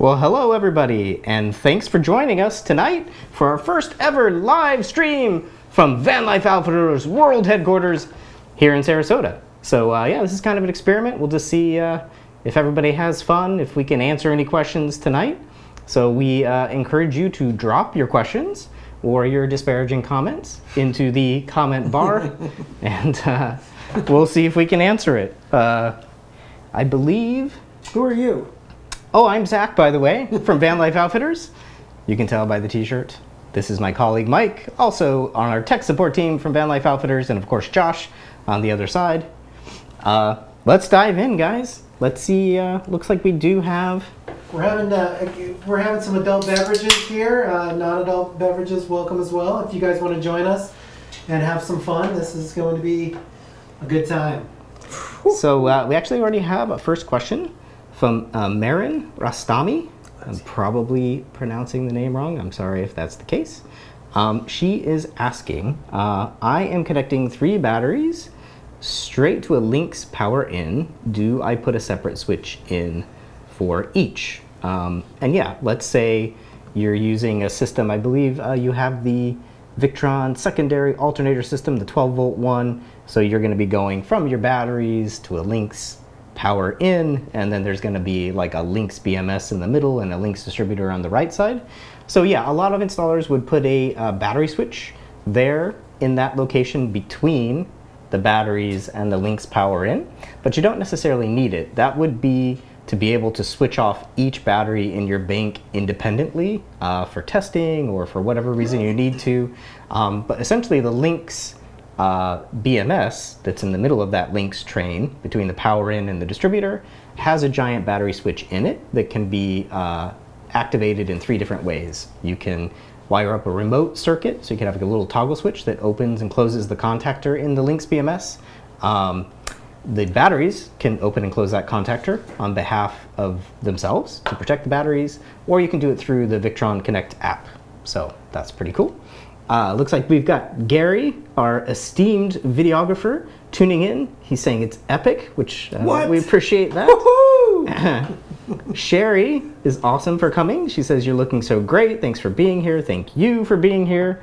Well, hello everybody, and thanks for joining us tonight for our first ever live stream from Vanlife Outfitters World Headquarters here in Sarasota. So yeah, this is kind of an experiment. We'll just see if everybody has fun, if we can answer any questions tonight. So we encourage you to drop your questions or your disparaging comments into the comment bar, and we'll see if we can answer it. I believe... Who are you? Oh, I'm Zach, by the way, from Vanlife Outfitters. You can tell by the t-shirt. This is my colleague Mike, also on our tech support team from Vanlife Outfitters, and of course Josh on the other side. Let's dive in, guys. Let's see, looks like we do have... We're having some adult beverages here. Non-adult beverages welcome as well. If you guys want to join us and have some fun, this is going to be a good time. So we actually already have a first question from Marin Rastami. I'm probably pronouncing the name wrong. I'm sorry if that's the case. She is asking, I am connecting 3 batteries straight to a Lynx power in. Do I put a separate switch in for each? And yeah, let's say you're using a system, I believe you have the Victron secondary alternator system, the 12-volt one. So you're going to be going from your batteries to a Lynx power in, and then there's going to be like a Lynx BMS in the middle and a Lynx distributor on the right side. So yeah, a lot of installers would put a battery switch there in that location between the batteries and the Lynx power in, but you don't necessarily need it. That would be to be able to switch off each battery in your bank independently for testing or for whatever reason you need to. But essentially the Lynx BMS that's in the middle of that Lynx train between the power in and the distributor has a giant battery switch in it that can be activated in 3 different ways. You can wire up a remote circuit, so you can have like a little toggle switch that opens and closes the contactor in the Lynx BMS. The batteries can open and close that contactor on behalf of themselves to protect the batteries, or you can do it through the Victron Connect app. So that's pretty cool. Looks like we've got Gary, our esteemed videographer, tuning in. He's saying it's epic, which we appreciate that. Sherry is awesome for coming. She says, you're looking so great. Thanks for being here. Thank you for being here.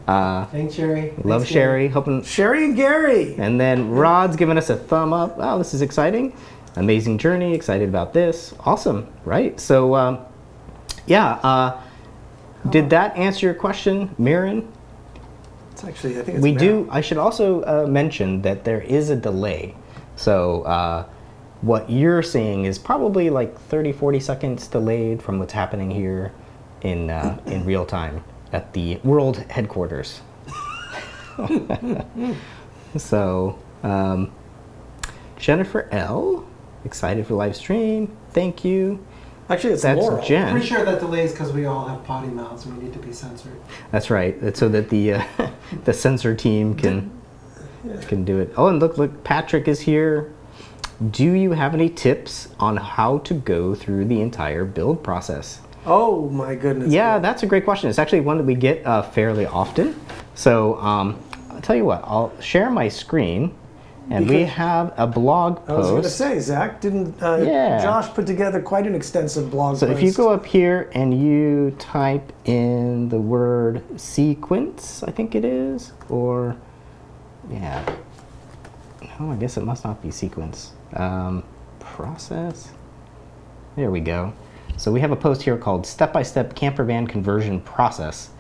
Thanks, Sherry. Love Thanks, Sherry. Hoping... Sherry and Gary. And then Rod's giving us a thumb up. Wow, this is exciting. Amazing journey. Excited about this. Awesome. Right. So, yeah. Did that answer your question, Mirren? It's actually, I think it's we do. I should also mention that there is a delay. So what you're seeing is probably like 30-40 seconds delayed from what's happening here in real time at the world headquarters. So Jennifer L, excited for live stream. Thank you. Actually, it's That's Laurel. Jen. I'm pretty sure that delay is because we all have potty mouths and we need to be censored. That's right. That's so that the the censor team can do it. Oh, and look, Patrick is here. Do you have any tips on how to go through the entire build process? Oh my goodness. Yeah, that's a great question. It's actually one that we get fairly often. So I'll tell you what. I'll share my screen. And we have a blog post. I was going to say, Zach, didn't Josh put together quite an extensive blog post? So if you go up here and you type in the word sequence, I think it is, or, yeah. No, I guess it must not be sequence. Process. There we go. So we have a post here called Step-by-Step Camper Van Conversion Process.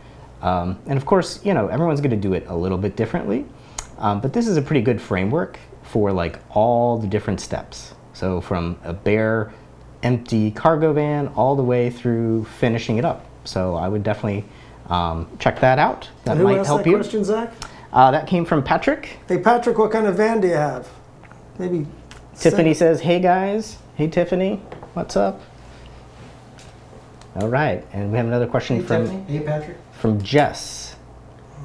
And of course, you know, everyone's going to do it a little bit differently. But this is a pretty good framework for like all the different steps. So from a bare, empty cargo van all the way through finishing it up. So I would definitely check that out. That and who might asked help that you. question, Zach? That came from Patrick. Hey, Patrick, what kind of van do you have? Maybe. Tiffany says, hey guys. Hey Tiffany, what's up? All right, and we have another question from Tiffany. Hey, Patrick. From Jess.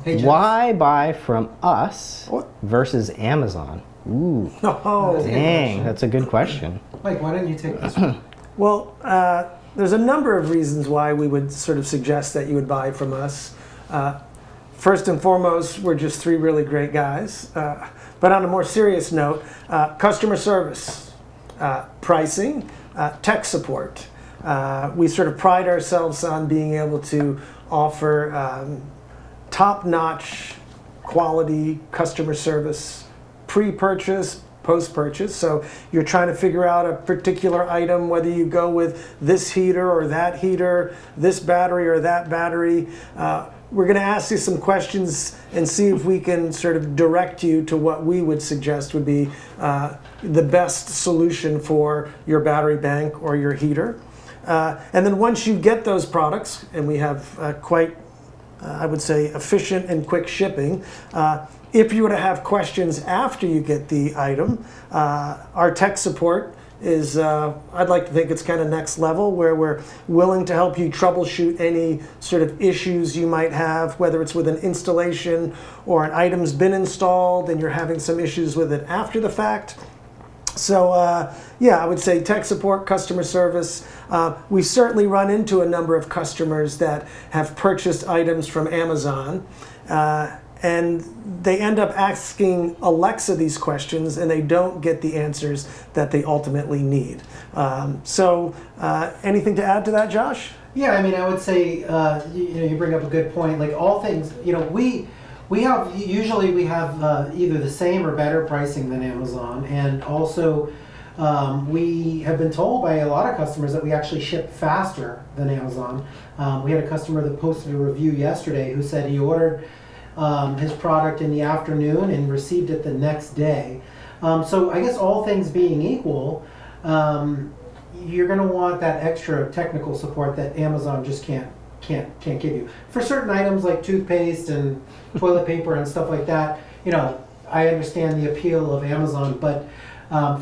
Hey, Jess. Why buy from us What? versus Amazon? Ooh, Oh, dang, that's a good question. Mike, why don't you take this one? well, there's a number of reasons why we would sort of suggest that you would buy from us. First and foremost, we're just 3 really great guys. But on a more serious note, customer service, pricing, tech support. We sort of pride ourselves on being able to offer top-notch quality customer service pre-purchase, post-purchase. So you're trying to figure out a particular item, whether you go with this heater or that heater, this battery or that battery. We're going to ask you some questions and see if we can sort of direct you to what we would suggest would be the best solution for your battery bank or your heater. And then once you get those products, and we have quite, I would say, efficient and quick shipping, if you were to have questions after you get the item, our tech support is, I'd like to think it's kind of next level, where we're willing to help you troubleshoot any sort of issues you might have, whether it's with an installation or an item's been installed and you're having some issues with it after the fact. So yeah, I would say tech support, customer service. We've certainly run into a number of customers that have purchased items from Amazon, and they end up asking Alexa these questions, and they don't get the answers that they ultimately need. So anything to add to that, Josh? Yeah, I mean, I would say, you bring up a good point. Like all things, we have either the same or better pricing than Amazon, and also we have been told by a lot of customers that we actually ship faster than Amazon. We had a customer that posted a review yesterday who said he ordered his product in the afternoon and received it the next day. So I guess all things being equal, you're going to want that extra technical support that Amazon just can't give you. For certain items like toothpaste and toilet paper and stuff like that, I understand the appeal of Amazon, but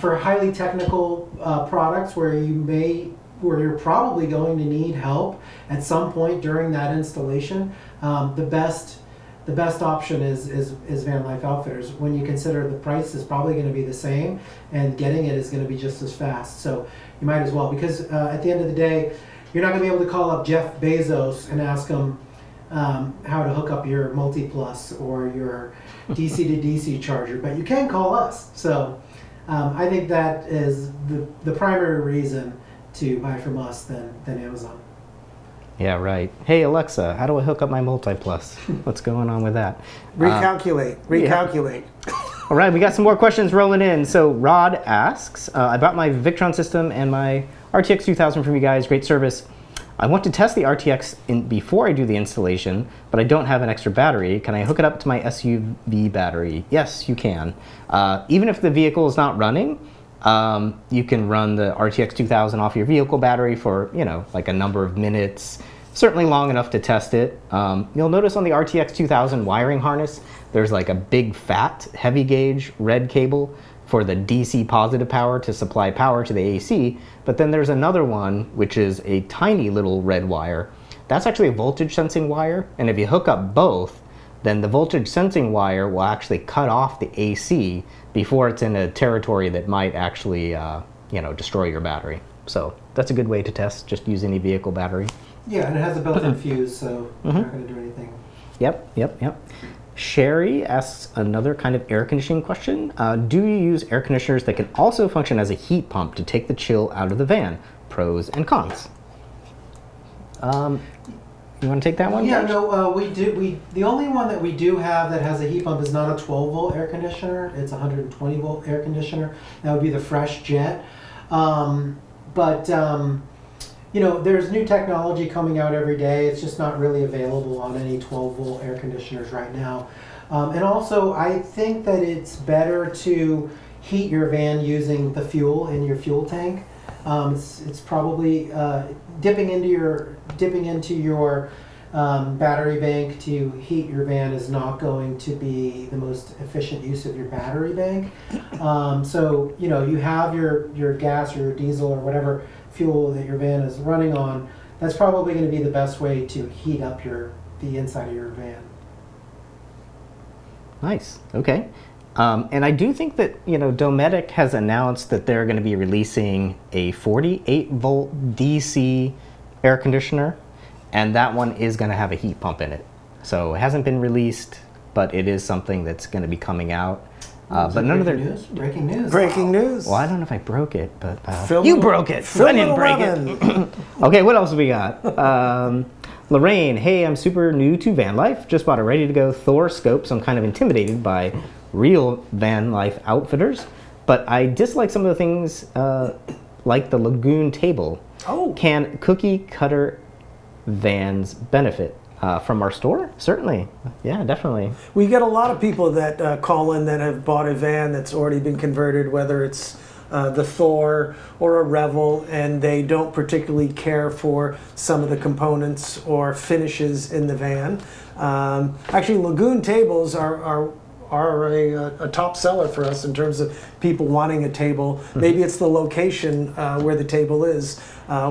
for highly technical products where you're probably going to need help at some point during that installation, the best option is Vanlife Outfitters, when you consider the price is probably going to be the same and getting it is going to be just as fast. So you might as well, because at the end of the day, you're not going to be able to call up Jeff Bezos and ask him how to hook up your Multiplus or your DC to DC charger, but you can call us. So I think that is the primary reason to buy from us than Amazon. Yeah, right. Hey, Alexa, how do I hook up my Multiplus? What's going on with that? Recalculate. Yeah. All right, we got some more questions rolling in. So Rod asks, I bought my Victron system and my RTX 2000 from you guys. Great service. I want to test the RTX before I do the installation, but I don't have an extra battery. Can I hook it up to my SUV battery? Yes, you can. Even if the vehicle is not running, you can run the RTX 2000 off your vehicle battery for, like a number of minutes, certainly long enough to test it. You'll notice on the RTX 2000 wiring harness, there's like a big fat heavy gauge red cable for the DC positive power to supply power to the AC, but then there's another one which is a tiny little red wire. That's actually a voltage sensing wire, and if you hook up both, then the voltage sensing wire will actually cut off the AC before it's in a territory that might actually destroy your battery. So that's a good way to test, just use any vehicle battery. Yeah, and it has a built-in fuse, so you're not going to do anything. Yep. Sherry asks another kind of air conditioning question. Do you use air conditioners that can also function as a heat pump to take the chill out of the van? Pros and cons. You want to take that one? Yeah, no, we do. The only one that we do have that has a heat pump is not a 12-volt air conditioner. It's a 120-volt air conditioner. That would be the Fresh Jet. There's new technology coming out every day. It's just not really available on any 12-volt air conditioners right now. And also, I think that it's better to heat your van using the fuel in your fuel tank. It's probably dipping into your battery bank to heat your van is not going to be the most efficient use of your battery bank. So you have your gas or your diesel or whatever fuel that your van is running on. That's probably going to be the best way to heat up the inside of your van. Nice. Okay. And I do think that, Dometic has announced that they're going to be releasing a 48-volt DC air conditioner, and that one is going to have a heat pump in it. So it hasn't been released, but it is something that's going to be coming out. But none of their Breaking news. Breaking news. Well, I don't know if I broke it, but Phil you Little- broke it. Phil I didn't break Little it. Okay, what else we got? Lorraine, hey, I'm super new to van life. Just bought a ready-to-go Thor scope, so I'm kind of intimidated by real Vanlife Outfitters. But I dislike some of the things like the Lagoon table. Oh. Can cookie cutter vans benefit from our store? Certainly. Yeah, definitely. We get a lot of people that call in that have bought a van that's already been converted, whether it's the Thor or a Revel, and they don't particularly care for some of the components or finishes in the van. Actually, Lagoon tables are a top seller for us in terms of people wanting a table. Maybe it's the location where the table is,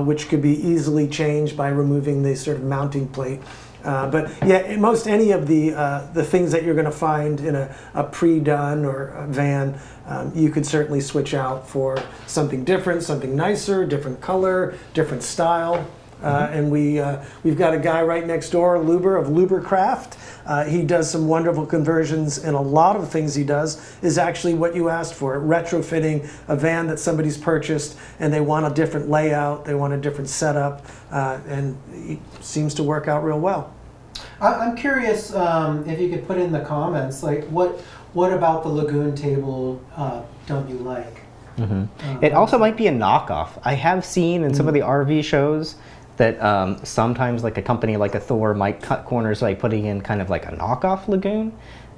which could be easily changed by removing the sort of mounting plate. But yeah, most any of the things that you're going to find in a pre-done or a van, you could certainly switch out for something different, something nicer, different color, different style. And we've got a guy right next door, Luber of Lubercraft. He does some wonderful conversions, and a lot of things he does is actually what you asked for, retrofitting a van that somebody's purchased and they want a different layout, they want a different setup, and it seems to work out real well. I'm curious if you could put in the comments, like what about the Lagoon table don't you like? It also might be a knockoff. I have seen in some of the RV shows that sometimes like a company like a Thor might cut corners by putting in kind of like a knockoff Lagoon,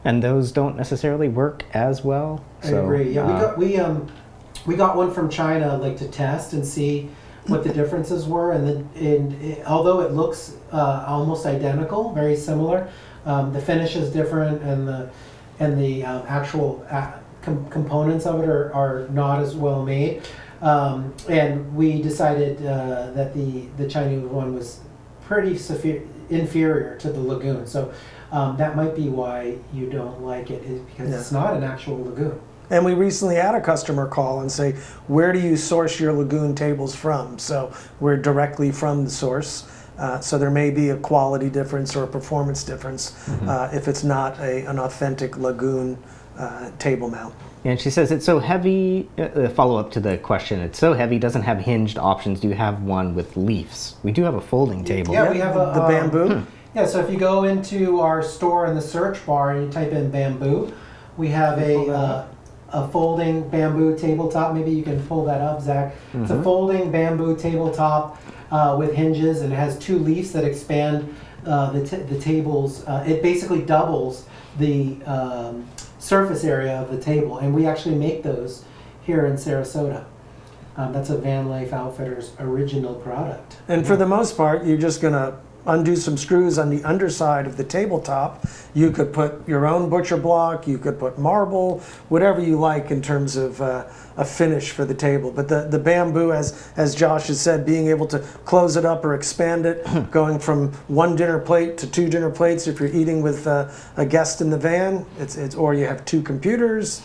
and those don't necessarily work as well. I agree. Yeah, we got one from China like to test and see what the differences were, and although it looks almost identical, very similar, the finish is different, and the actual components of it are not as well made. And we decided that the Chinese one was pretty inferior to the Lagoon. So that might be why you don't like it, is because it's not an actual Lagoon. And we recently had a customer call and say, where do you source your Lagoon tables from? So we're directly from the source. So there may be a quality difference or a performance difference if it's not an authentic Lagoon table mount. And she says it's so heavy. Follow up to the question: it's so heavy, doesn't have hinged options. Do you have one with leaves? We do have a folding table. Yeah, we have the bamboo. Yeah, so if you go into our store in the search bar and you type in bamboo, we have a folding bamboo tabletop. Maybe you can pull that up, Zach. It's a folding bamboo tabletop with hinges, and it has two leaves that expand the tables. It basically doubles the surface area of the table, and we actually make those here in Sarasota. That's a Vanlife Outfitters original product. And for the most part, you're just going to undo some screws on the underside of the tabletop. You could put your own butcher block, you could put marble, whatever you like in terms of a finish for the table. But the bamboo, as Josh has said, being able to close it up or expand it, going from one dinner plate to two dinner plates if you're eating with a guest in the van, or you have two computers.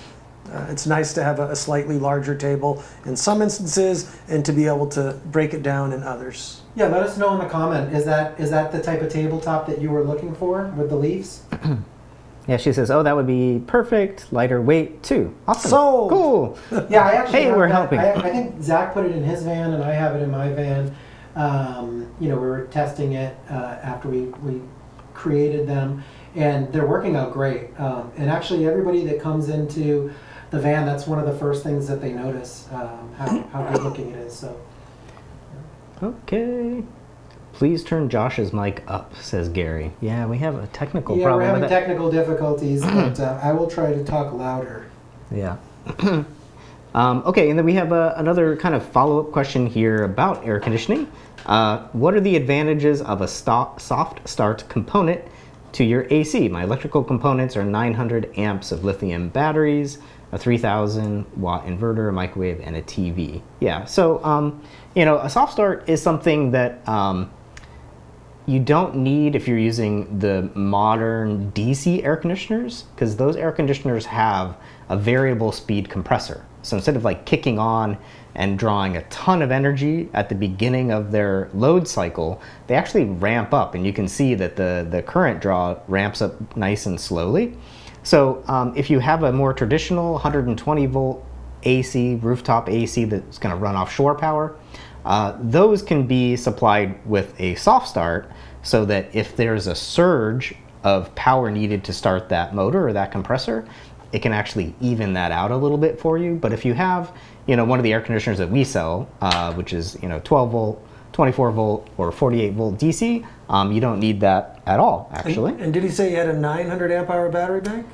It's nice to have a slightly larger table in some instances and to be able to break it down in others. Yeah, let us know in the comment. Is that the type of tabletop that you were looking for with the leaves? Yeah, she says, oh, that would be perfect, lighter weight too. Awesome. Sold. Cool. Yeah, I actually Hey, have we're that. helping. I think Zach put it in his van, and I have it in my van. We were testing it after we created them, and they're working out great. And actually, everybody that comes into the van, that's one of the first things that they notice, how good looking it is. So. Okay. Please turn Josh's mic up, says Gary. Yeah, we have a technical problem. Yeah, we're having with it. technical difficulties, but I will try to talk louder. Yeah. Okay, and then we have another kind of follow-up question here about air conditioning. What are the advantages of a soft start component to your AC? My electrical components are 900 amps of lithium batteries, a 3,000 watt inverter, a microwave, and a TV. Yeah, so a soft start is something that you don't need if you're using the modern DC air conditioners, because those air conditioners have a variable speed compressor. So instead of like kicking on and drawing a ton of energy at the beginning of their load cycle, they actually ramp up, and you can see that the current draw ramps up nice and slowly. So if you have a more traditional 120 volt AC, rooftop AC that's going to run off shore power, those can be supplied with a soft start so that if there's a surge of power needed to start that motor or that compressor, it can actually even that out a little bit for you. But if you have, one of the air conditioners that we sell, which is, 12 volt, 24 volt, or 48 volt DC, you don't need that at all, actually. And did he say he had a 900 amp hour battery bank?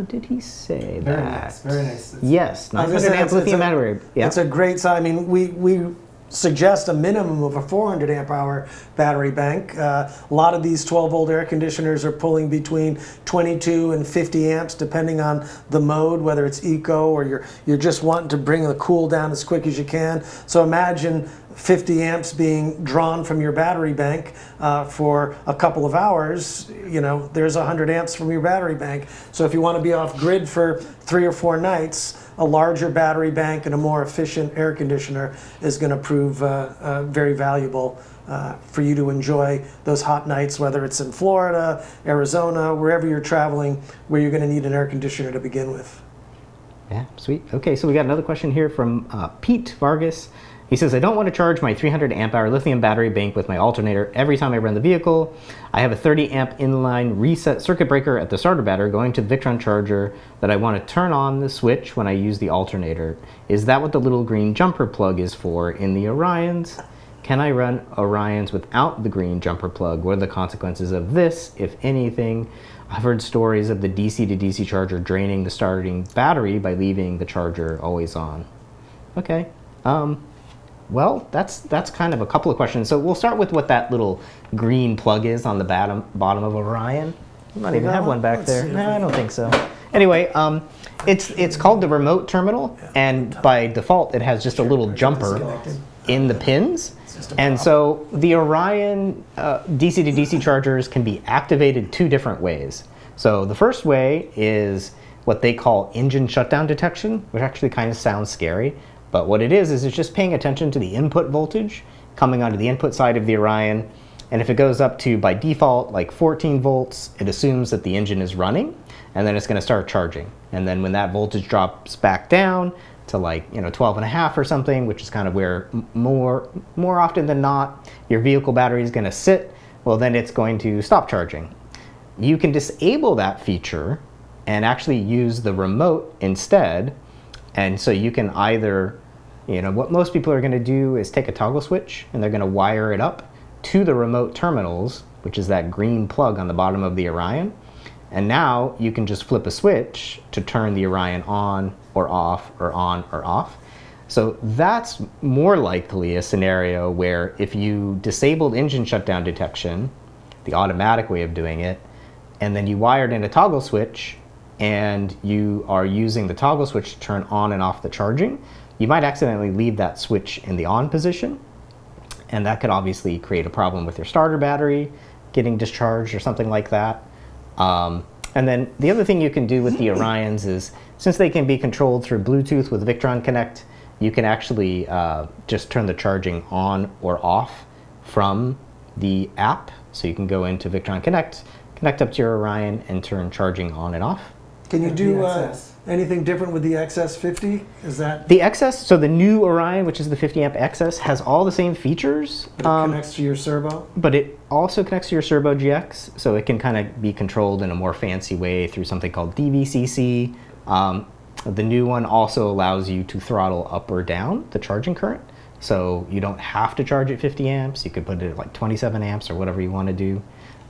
Did he say Very that? nice, very nice. Yes, 900 amp lithium battery. Yeah. It's a great size. I mean, we suggest a minimum of a 400 amp hour battery bank. A lot of these 12 volt air conditioners are pulling between 22 and 50 amps depending on the mode, whether it's eco or you're just wanting to bring the cool down as quick as you can. So imagine 50 amps being drawn from your battery bank for a couple of hours. There's 100 amps from your battery bank. So if you want to be off grid for 3 or 4 nights, a larger battery bank and a more efficient air conditioner is going to prove very valuable for you to enjoy those hot nights, whether it's in Florida, Arizona, wherever you're traveling, where you're going to need an air conditioner to begin with. Yeah, sweet. Okay, so we got another question here from Pete Vargas. He says, I don't want to charge my 300 amp hour lithium battery bank with my alternator every time I run the vehicle. I have a 30 amp inline reset circuit breaker at the starter battery going to the Victron charger that I want to turn on the switch when I use the alternator. Is that what the little green jumper plug is for in the Orions? Can I run Orions without the green jumper plug? What are the consequences of this, if anything? I've heard stories of the DC to DC charger draining the starting battery by leaving the charger always on. Okay. Well, that's kind of a couple of questions. So we'll start with what that little green plug is on the bottom of Orion. You might even have one back there. No, I don't think so. Anyway, it's called the remote terminal, and by default it has just a little jumper in the pins. And so the Orion DC to DC chargers can be activated 2 different ways. So the first way is what they call engine shutdown detection, which actually kind of sounds scary. But what it is it's just paying attention to the input voltage coming onto the input side of the Orion. And if it goes up to, by default, like 14 volts, it assumes that the engine is running, and then it's going to start charging. And then when that voltage drops back down to 12 and a half or something, which is kind of where more often than not your vehicle battery is going to sit, well, then it's going to stop charging. You can disable that feature and actually use the remote instead. And so you can either, what most people are going to do is take a toggle switch and they're going to wire it up to the remote terminals, which is that green plug on the bottom of the Orion. And now you can just flip a switch to turn the Orion on or off or on or off. So that's more likely a scenario where if you disabled engine shutdown detection, the automatic way of doing it, and then you wired in a toggle switch, and you are using the toggle switch to turn on and off the charging, you might accidentally leave that switch in the on position. And that could obviously create a problem with your starter battery getting discharged or something like that. And then the other thing you can do with the Orions is, since they can be controlled through Bluetooth with Victron Connect, you can actually just turn the charging on or off from the app. So you can go into Victron Connect, connect up to your Orion, and turn charging on and off. Can you do anything different with the XS50? Is that the XS? So the new Orion, which is the 50 amp XS, has all the same features. It connects to your servo? But it also connects to your Servo GX, so it can kind of be controlled in a more fancy way through something called DVCC. The new one also allows you to throttle up or down the charging current. So you don't have to charge at 50 amps. You could put it at like 27 amps or whatever you want to do.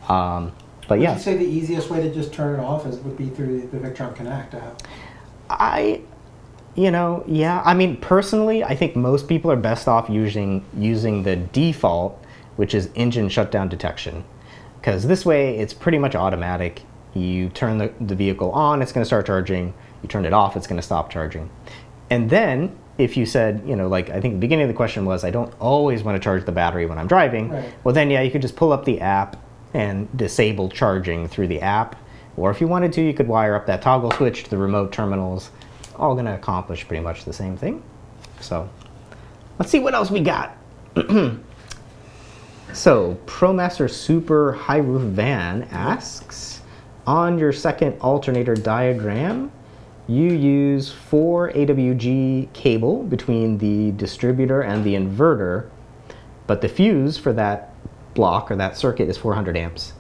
But yeah. Would you say the easiest way to just turn it off would be through the Victron Connect app? Yeah. I mean, personally, I think most people are best off using the default, which is engine shutdown detection. Because this way, it's pretty much automatic. You turn the vehicle on, it's going to start charging. You turn it off, it's going to stop charging. And then, if you said, like I think the beginning of the question was, I don't always want to charge the battery when I'm driving. Right. Well, then, yeah, you could just pull up the app and disable charging through the app. Or if you wanted to, you could wire up that toggle switch to the remote terminals. All going to accomplish pretty much the same thing. So let's see what else we got. So ProMaster Super High Roof Van asks, on your second alternator diagram, you use 4 AWG cable between the distributor and the inverter, but the fuse for that block or that circuit is 400 amps.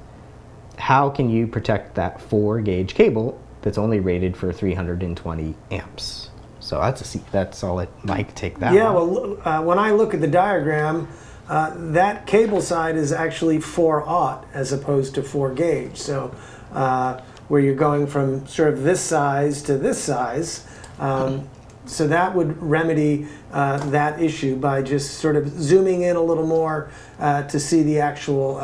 How can you protect that 4 gauge cable that's only rated for 320 amps? So that's all it might take that. Yeah, one. well, when I look at the diagram, that cable side is actually 4/0 as opposed to 4 gauge. So where you're going from sort of this size to this size. So that would remedy that issue by just sort of zooming in a little more to see the actual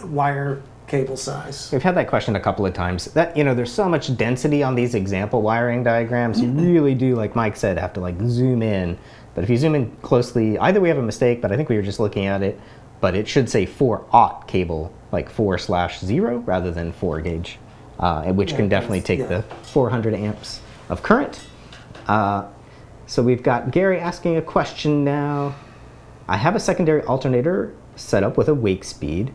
wire cable size. We've had that question a couple of times. There's so much density on these example wiring diagrams. You really do, like Mike said, have to like zoom in. But if you zoom in closely, either we have a mistake, but I think we were just looking at it, but it should say 4/0 cable, like 4/0 rather than 4 gauge, which can definitely take the 400 amps of current. So we've got Gary asking a question now. I have a secondary alternator set up with a wake speed.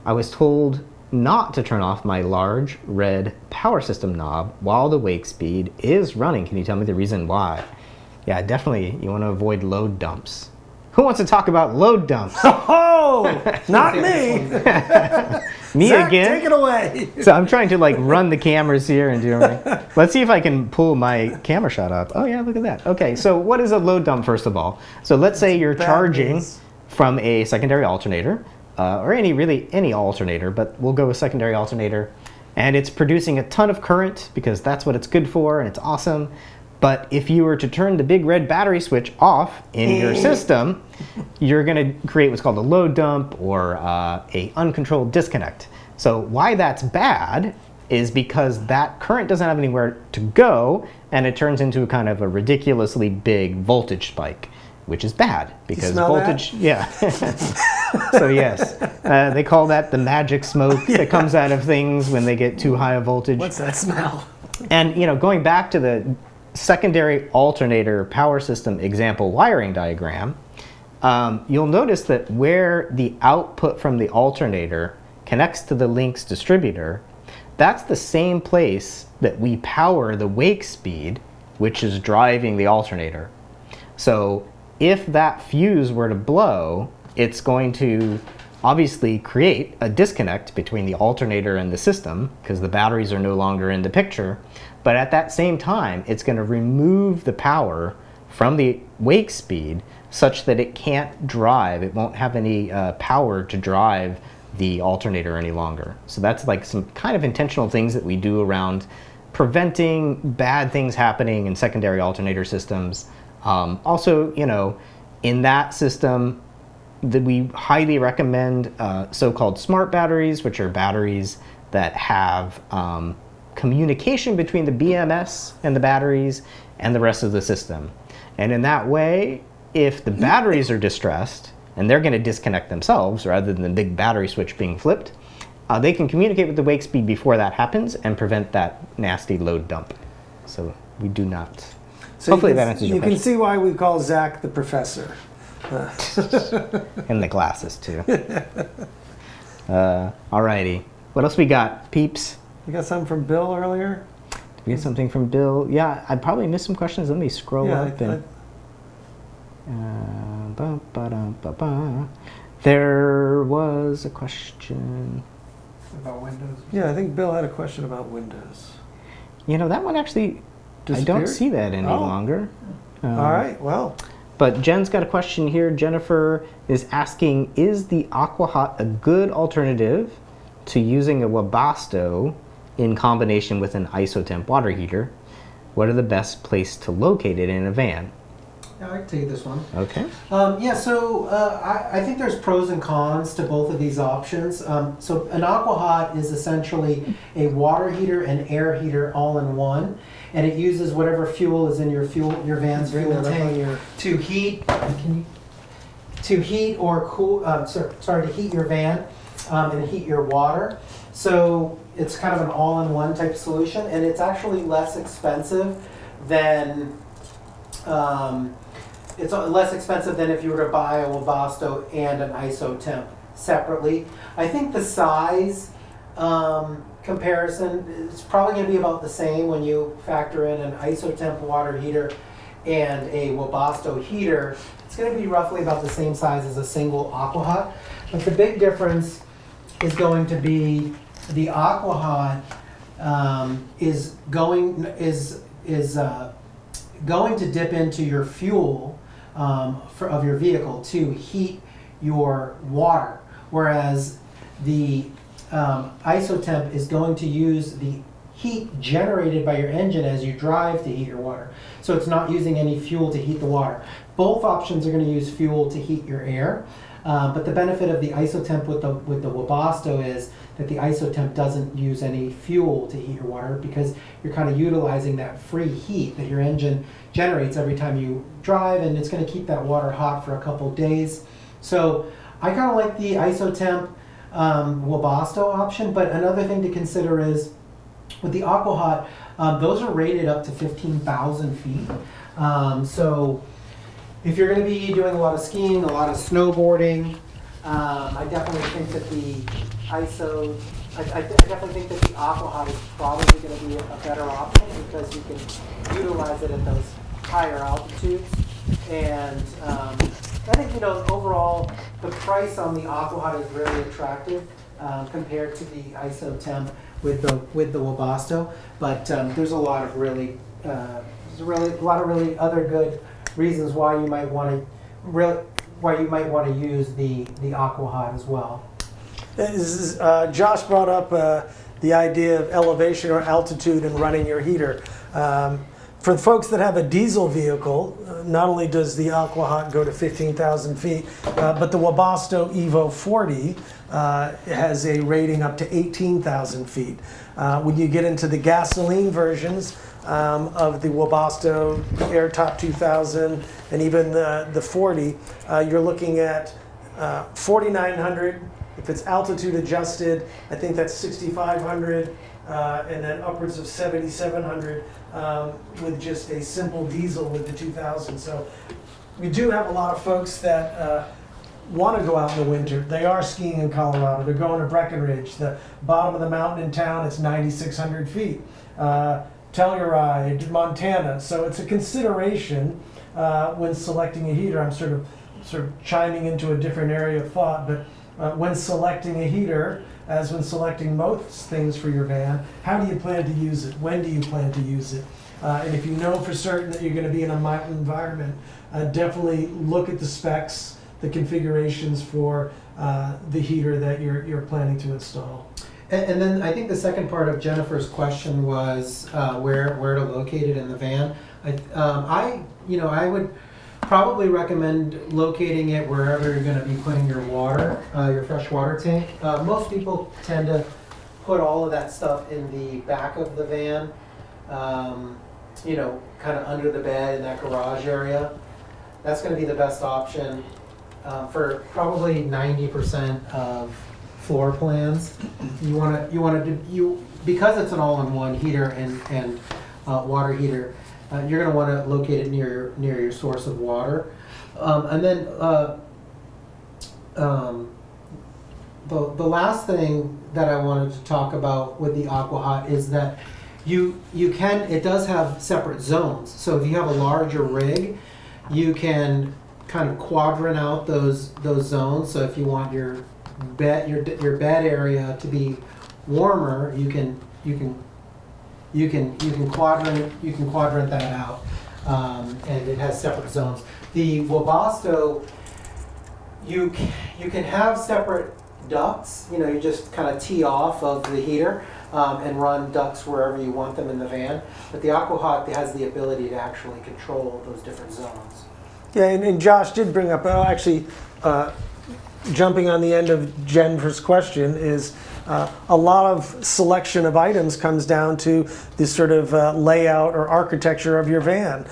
I was told not to turn off my large red power system knob while the wake speed is running. Can you tell me the reason why? Yeah, definitely you want to avoid load dumps. Who wants to talk about load dumps? Oh, not me. Me Zach, again? take it away. So I'm trying to like run the cameras here and do everything. Let's see if I can pull my camera shot up. Oh yeah, look at that. Okay, so what is a load dump first of all? So let's say you're charging from a secondary alternator, or any alternator, but we'll go with secondary alternator, and it's producing a ton of current because that's what it's good for and it's awesome. But if you were to turn the big red battery switch off in your system, you're going to create what's called a load dump or a uncontrolled disconnect. So why that's bad is because that current doesn't have anywhere to go, and it turns into kind of a ridiculously big voltage spike, which is bad because voltage. That? Yeah. So yes, they call that the magic smoke that comes out of things when they get too high a voltage. What's that smell? And going back to the secondary alternator power system example wiring diagram, you'll notice that where the output from the alternator connects to the Lynx distributor, that's the same place that we power the wake speed, which is driving the alternator. So if that fuse were to blow, it's going to obviously create a disconnect between the alternator and the system because the batteries are no longer in the picture. But at that same time, it's going to remove the power from the wake speed such that it can't drive. It won't have any power to drive the alternator any longer. So that's like some kind of intentional things that we do around preventing bad things happening in secondary alternator systems. Also, in that system, we highly recommend so-called smart batteries, which are batteries that have communication between the BMS and the batteries and the rest of the system. And in that way, if the batteries are distressed and they're going to disconnect themselves rather than the big battery switch being flipped, they can communicate with the wake speed before that happens and prevent that nasty load dump. So we do not. So hopefully that answers your question. You can see why we call Zach the professor. And the glasses too. Alrighty. What else we got, peeps? You got something from Bill earlier? Did we get something from Bill? Yeah, I probably missed some questions. Let me scroll up. There was a question about Windows. Yeah, I think Bill had a question about Windows. That one actually, I don't see that any longer. All right, well. But Jen's got a question here. Jennifer is asking, is the AquaHot a good alternative to using a Webasto in combination with an isotemp water heater? What are the best place to locate it in a van? Yeah, I can take this one. Okay. I think there's pros and cons to both of these options. So an AquaHot is essentially a water heater and air heater all in one, and it uses whatever fuel is in your van's fuel tank to heat. To heat or cool. To heat your van and heat your water. So it's kind of an all-in-one type solution, and it's actually less expensive than. It's less expensive than if you were to buy a Webasto and an isotemp separately. I think the size kind comparison, it's probably going to be about the same when you factor in an isotemp water heater and a Webasto heater. It's going to be roughly about the same size as a single AquaHot. But the big difference is going to be the AquaHot is going to dip into your fuel of your vehicle to heat your water, whereas the isotemp is going to use the heat generated by your engine as you drive to heat your water. So it's not using any fuel to heat the water. Both options are going to use fuel to heat your air, but the benefit of the isotemp with the Webasto is that the isotemp doesn't use any fuel to heat your water, because you're kind of utilizing that free heat that your engine generates every time you drive, and it's going to keep that water hot for a couple days. So I kind of like the isotemp Webasto option, but another thing to consider is with the AquaHot, those are rated up to 15,000 feet. So if you're going to be doing a lot of skiing, a lot of snowboarding, I definitely think that I definitely think that the AquaHot is probably going to be a better option, because you can utilize it at those higher altitudes. And I think, overall, the price on the AquaHot is really attractive compared to the isotemp with the Webasto. But there's a lot of really other good reasons why you might want to use the AquaHot as well. Josh brought up the idea of elevation or altitude in running your heater. For the folks that have a diesel vehicle, not only does the AquaHot go to 15,000 feet, but the Webasto Evo 40 has a rating up to 18,000 feet. When you get into the gasoline versions of the Webasto Airtop 2000 and even the 40, you're looking at 4,900. If it's altitude adjusted, I think that's 6,500, and then upwards of 7,700 with just a simple diesel with the 2000. So we do have a lot of folks that want to go out in the winter. They are skiing in Colorado. They're going to Breckenridge, the bottom of the mountain in town. It's 9,600 feet. Telluride, Montana. So it's a consideration when selecting a heater. I'm sort of chiming into a different area of thought, but when selecting a heater, as when selecting most things for your van, how do you plan to use it? When do you plan to use it? And if you know for certain that you're going to be in a mountain environment, definitely look at the specs, the configurations for the heater that you're planning to install. And then I think the second part of Jennifer's question was where to locate it in the van. I would probably recommend locating it wherever you're going to be putting your water, your fresh water tank. Most people tend to put all of that stuff in the back of the van, kind of under the bed in that garage area. That's going to be the best option for probably 90% of floor plans. Because it's an all-in-one heater and water heater. You're going to want to locate it near your source of water, and then the last thing that I wanted to talk about with the AquaHot is that it does have separate zones. So if you have a larger rig, you can kind of quadrant out those zones. So if you want your bed area to be warmer, you can quadrant that out, and it has separate zones. The Webasto, you can have separate ducts. You just kind of tee off of the heater and run ducts wherever you want them in the van. But the AquaHot has the ability to actually control those different zones. Yeah, and Josh did bring up, jumping on the end of Jennifer's question is, a lot of selection of items comes down to the sort of layout or architecture of your van.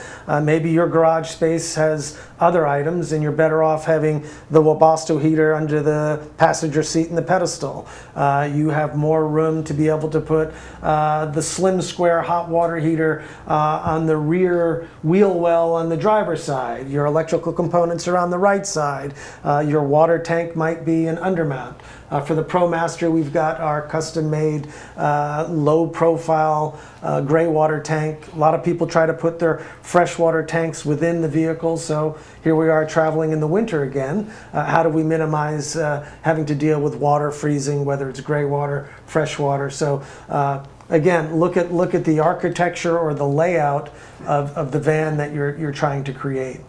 Maybe your garage space has other items and you're better off having the Webasto heater under the passenger seat and the pedestal. You have more room to be able to put the slim square hot water heater on the rear wheel well on the driver's side. Your electrical components are on the right side. Your water tank might be an undermount. For the ProMaster, we've got our custom-made low-profile gray water tank. A lot of people try to put their freshwater tanks within the vehicle, so here we are traveling in the winter again. How do we minimize having to deal with water freezing, whether it's gray water, fresh water? So again, look at the architecture or the layout of the van that you're trying to create.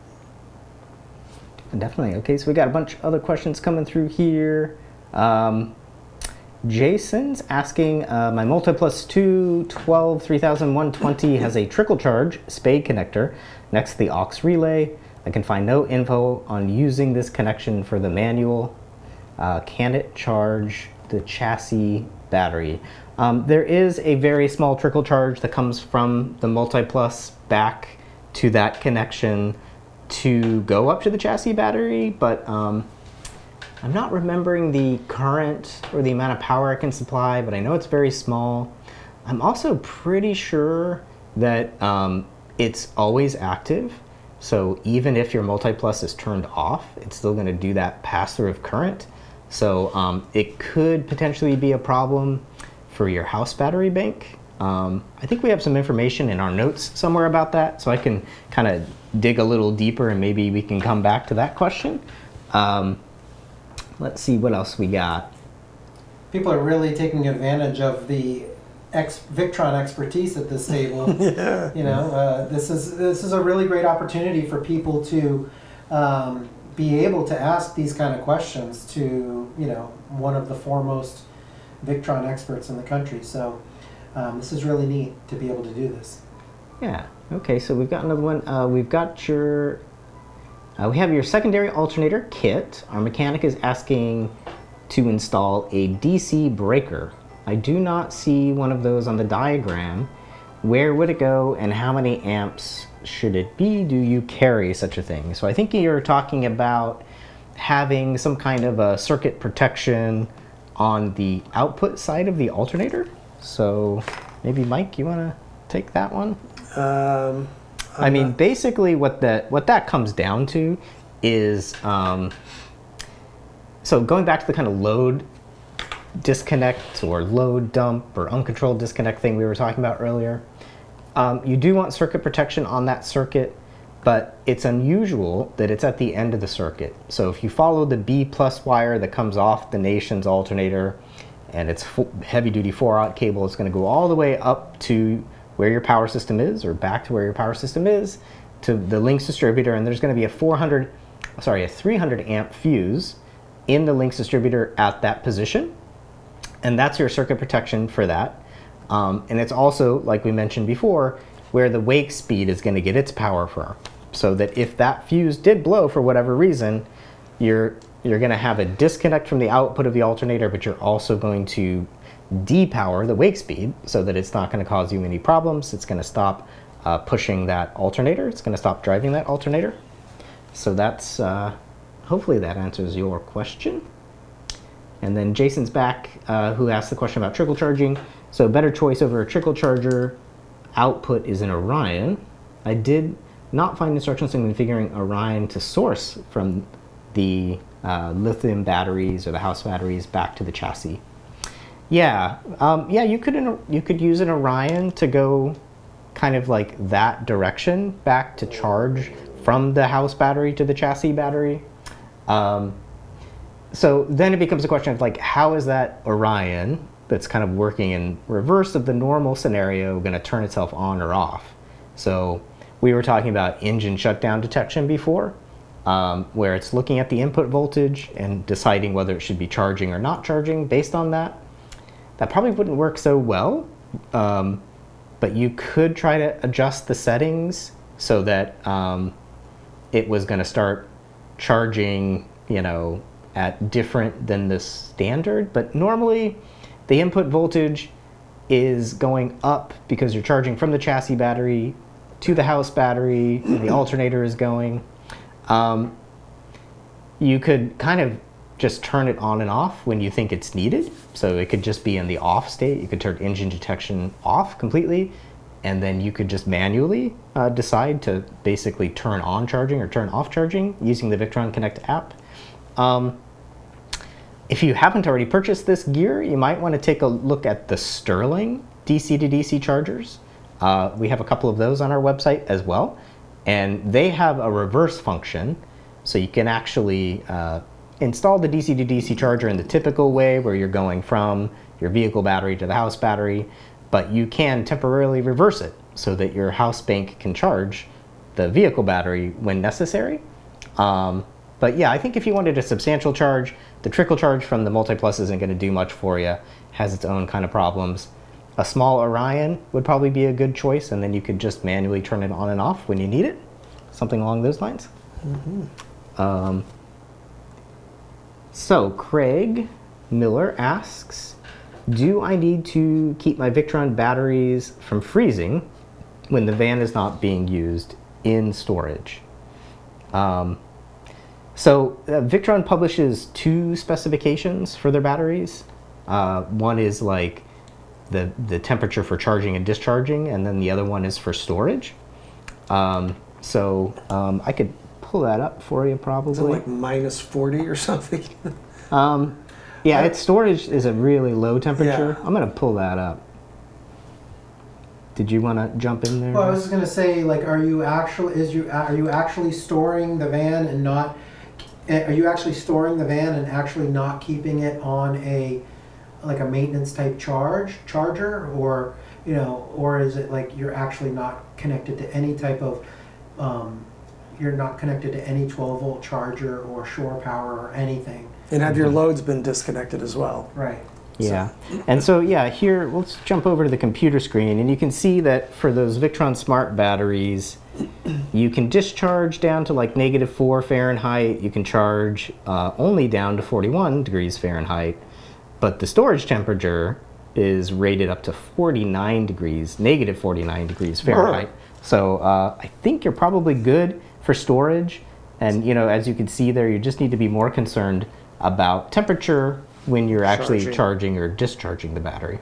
Definitely. Okay, so we got a bunch of other questions coming through here. Jason's asking, my Multiplus 2 12 3120 has a trickle charge spade connector next to the aux relay. I can find no info on using this connection for the manual. Can it charge the chassis battery? There is a very small trickle charge that comes from the Multiplus back to that connection to go up to the chassis battery, but I'm not remembering the current or the amount of power it can supply, but I know it's very small. I'm also pretty sure that it's always active, so even if your Multiplus is turned off, it's still going to do that pass-through of current. So it could potentially be a problem for your house battery bank. I think we have some information in our notes somewhere about that, so I can kind of dig a little deeper and maybe we can come back to that question. Let's see what else we got. People are really taking advantage of the Victron expertise at this table. Yeah. You know, this is a really great opportunity for people to be able to ask these kind of questions to, you know, one of the foremost Victron experts in the country. So this is really neat to be able to do this. Yeah. Okay, so we've got another one. We've got your, we have your secondary alternator kit. Our mechanic is asking to install a DC breaker. I do not see one of those on the diagram. Where would it go and how many amps should it be? Do you carry such a thing? So I think you're talking about having some kind of a circuit protection on the output side of the alternator. So maybe Mike, you want to take that one? I mean, basically what that comes down to is, so going back to the kind of load disconnect or load dump or uncontrolled disconnect thing we were talking about earlier, you do want circuit protection on that circuit, but it's unusual that it's at the end of the circuit. So if you follow the B+ wire that comes off the Nation's alternator, and it's heavy-duty 4-aught cable, it's going to go all the way up to where your power system is, or back to where your power system is, to the Lynx distributor, and there's going to be a 300 amp fuse in the Lynx distributor at that position, and that's your circuit protection for that. And it's also, like we mentioned before, where the wake speed is going to get its power from, so that if that fuse did blow for whatever reason, you're going to have a disconnect from the output of the alternator, but you're also going to depower the wake speed so that it's not going to cause you any problems. It's going to stop pushing that alternator. It's going to stop driving that alternator. So that's, hopefully that answers your question. And then Jason's back, who asked the question about trickle charging. So better choice over a trickle charger output is an Orion. I did not find instructions in configuring Orion to source from the lithium batteries or the house batteries back to the chassis. Yeah, yeah, you could use an Orion to go kind of like that direction back to charge from the house battery to the chassis battery. So then it becomes a question of like, how is that Orion that's kind of working in reverse of the normal scenario going to turn itself on or off? So we were talking about engine shutdown detection before, where it's looking at the input voltage and deciding whether it should be charging or not charging based on that. That probably wouldn't work so well, but you could try to adjust the settings so that it was going to start charging, you know, at different than the standard. But normally the input voltage is going up because you're charging from the chassis battery to the house battery, and the alternator is going. You could kind of just turn it on and off when you think it's needed. So it could just be in the off state. You could turn engine detection off completely, and then you could just manually decide to basically turn on charging or turn off charging using the Victron Connect app. If you haven't already purchased this gear, you might want to take a look at the Sterling DC to DC chargers. We have a couple of those on our website as well, and they have a reverse function, so you can actually install the DC to DC charger in the typical way where you're going from your vehicle battery to the house battery, but you can temporarily reverse it so that your house bank can charge the vehicle battery when necessary. But yeah, I think if you wanted a substantial charge, the trickle charge from the MultiPlus isn't going to do much for you. Has its own kind of problems. A small Orion would probably be a good choice, and then you could just manually turn it on and off when you need it. Something along those lines. So Craig Miller asks, do I need to keep my Victron batteries from freezing when the van is not being used in storage? Victron publishes 2 specifications for their batteries. One is like the temperature for charging and discharging, and then the other one is for storage. I could pull that up for you probably. Is it like -40 or something? Yeah, its storage is a really low temperature. Yeah. I'm going to pull that up. Did you want to jump in there? Well, I was just gonna say, like, are you actually storing the van and not? Are you actually storing the van and actually not keeping it on a maintenance type charger, or or is it like you're actually not connected to any type of you're not connected to any 12-volt charger or shore power or anything? And have your loads been disconnected as well? Right. Yeah. And so, yeah, here, let's jump over to the computer screen, and you can see that for those Victron Smart batteries, you can discharge down to like -4 Fahrenheit. You can charge only down to 41 degrees Fahrenheit, but the storage temperature is rated up to 49 degrees, -49 degrees Fahrenheit. So I think you're probably good for storage. And, as you can see there, you just need to be more concerned about temperature when you're actually charging or discharging the battery.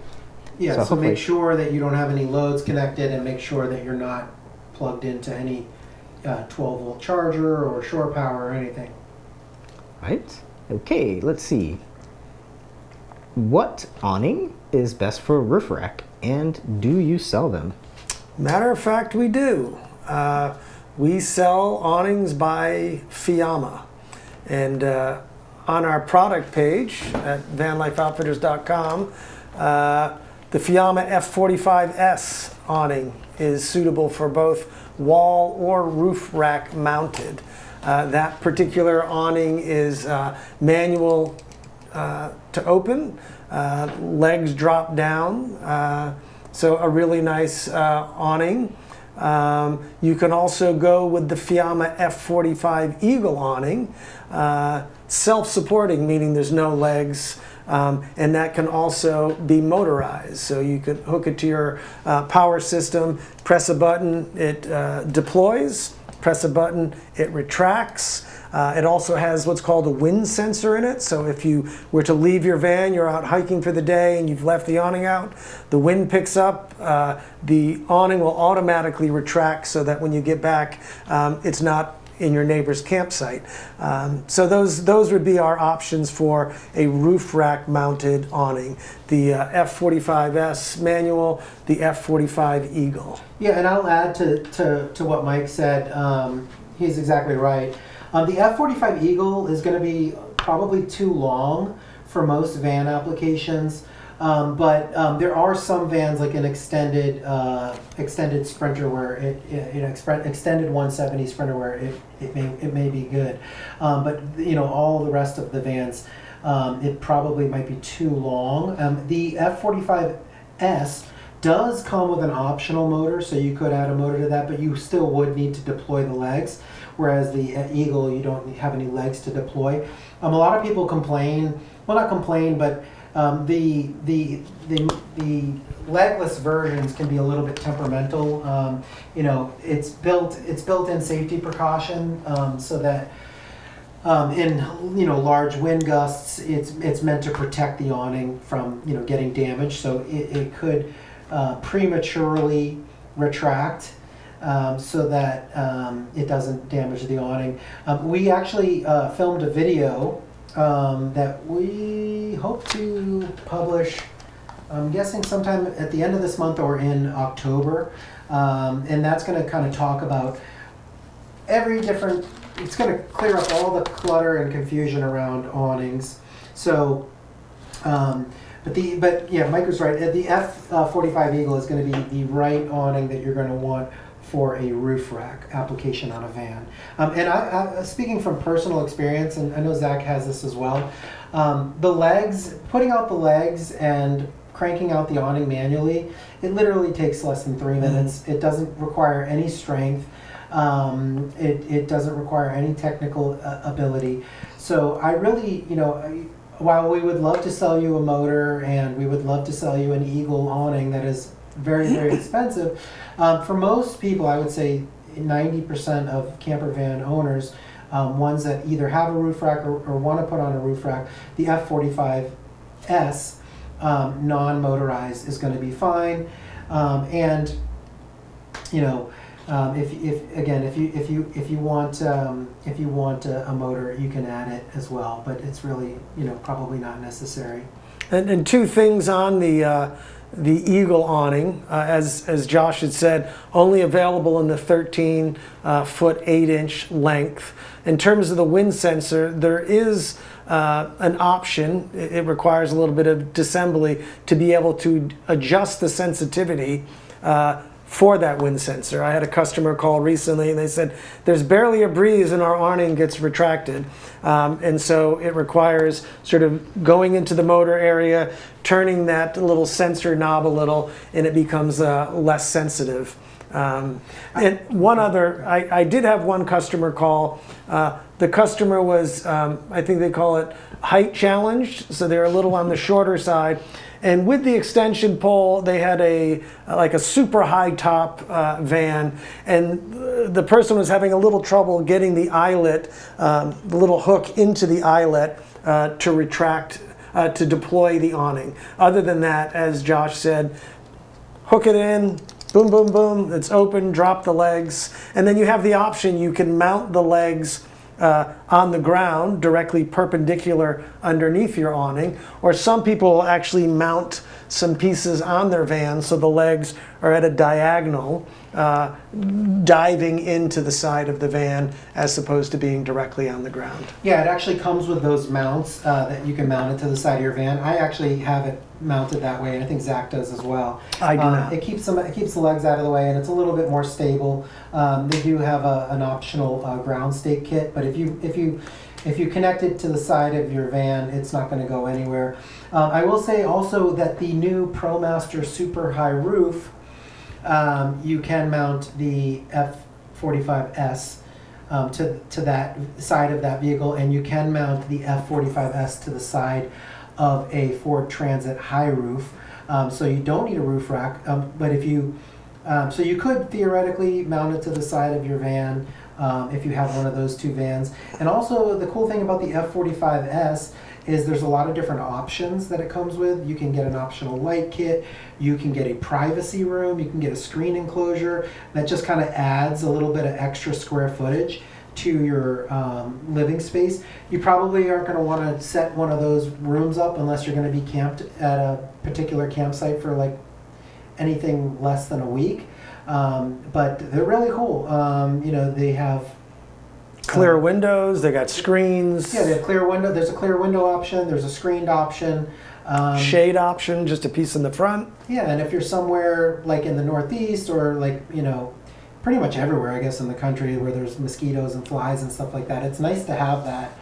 Yeah, so make sure that you don't have any loads connected, and make sure that you're not plugged into any 12-volt charger or shore power or anything. Right. Okay, let's see. What awning is best for a roof rack, and do you sell them? Matter of fact, we do. We sell awnings by Fiamma. And on our product page at vanlifeoutfitters.com, the Fiamma F45S awning is suitable for both wall or roof rack mounted. That particular awning is manual to open, legs drop down, so a really nice awning. You can also go with the Fiamma F45 Eagle awning, self-supporting, meaning there's no legs, and that can also be motorized. So you can hook it to your power system, press a button, it deploys, press a button, it retracts. It also has what's called a wind sensor in it. So if you were to leave your van, you're out hiking for the day and you've left the awning out, the wind picks up, the awning will automatically retract so that when you get back, it's not in your neighbor's campsite. So those would be our options for a roof rack mounted awning. The F45S manual, the F45 Eagle. Yeah, and I'll add to what Mike said. He's exactly right. The F45 Eagle is going to be probably too long for most van applications, but there are some vans like an extended Sprinter where extended 170 Sprinter where it may be good, but all the rest of the vans it probably might be too long. The F45S does come with an optional motor, so you could add a motor to that, but you still would need to deploy the legs. Whereas the Eagle, you don't have any legs to deploy. A lot of people complain, well, not complain, but the legless versions can be a little bit temperamental. It's built-in safety precaution so that in large wind gusts, it's meant to protect the awning from getting damaged. So it could prematurely retract. So that it doesn't damage the awning. We actually filmed a video that we hope to publish, I'm guessing sometime at the end of this month or in October. And that's going to kind of talk about it's going to clear up all the clutter and confusion around awnings. So, but yeah, Mike was right. The F45 Eagle is going to be the right awning that you're going to want for a roof rack application on a van. And I speaking from personal experience, and I know Zach has this as well, the legs, putting out the legs and cranking out the awning manually, it literally takes less than 3 minutes. It doesn't require any strength. It doesn't require any technical ability. So I really, while we would love to sell you a motor and we would love to sell you an Eagle awning that is very, very expensive, for most people, I would say 90% of camper van owners, ones that either have a roof rack or want to put on a roof rack, the F45S non-motorized is going to be fine. And if you want a motor, you can add it as well, but it's really probably not necessary. And two things on the Eagle awning, as Josh had said, only available in the 13 foot 8-inch length. In terms of the wind sensor, there is an option. It requires a little bit of disassembly to be able to adjust the sensitivity for that wind sensor. I had a customer call recently and they said there's barely a breeze and our awning gets retracted, and so it requires sort of going into the motor area, turning that little sensor knob a little, and it becomes less sensitive. And one other, I did have one customer call. The customer was, I think they call it height challenged, so they're a little on the shorter side. And with the extension pole, they had like a super high top van, and the person was having a little trouble getting the eyelet, the little hook into the eyelet to retract, to deploy the awning. Other than that, as Josh said, hook it in, boom, boom, boom, it's open, drop the legs, and then you have the option, you can mount the legs on the ground, directly perpendicular underneath your awning, or some people actually mount some pieces on their van so the legs are at a diagonal, diving into the side of the van as opposed to being directly on the ground. Yeah, it actually comes with those mounts that you can mount it to the side of your van. I actually have it mounted that way, and I think Zach does as well. I do not. It keeps the legs out of the way, and it's a little bit more stable. They do have an optional ground stake kit, but if you connect it to the side of your van, it's not going to go anywhere. I will say also that the new ProMaster Super High Roof, you can mount the F45S to that side of that vehicle, and you can mount the F45S to the side of a Ford Transit high roof. So you don't need a roof rack, but so you could theoretically mount it to the side of your van if you have one of those two vans. And also the cool thing about the F45S is there's a lot of different options that it comes with. You can get an optional light kit, you can get a privacy room, you can get a screen enclosure that just kind of adds a little bit of extra square footage to your living space. You probably aren't going to want to set one of those rooms up unless you're going to be camped at a particular campsite for like anything less than a week. But they're really cool. They have clear windows, they got screens. Yeah, they have clear window. There's a clear window option, there's a screened option. Shade option, just a piece in the front. Yeah, and if you're somewhere like in the Northeast or like, pretty much everywhere, I guess, in the country where there's mosquitoes and flies and stuff like that, it's nice to have that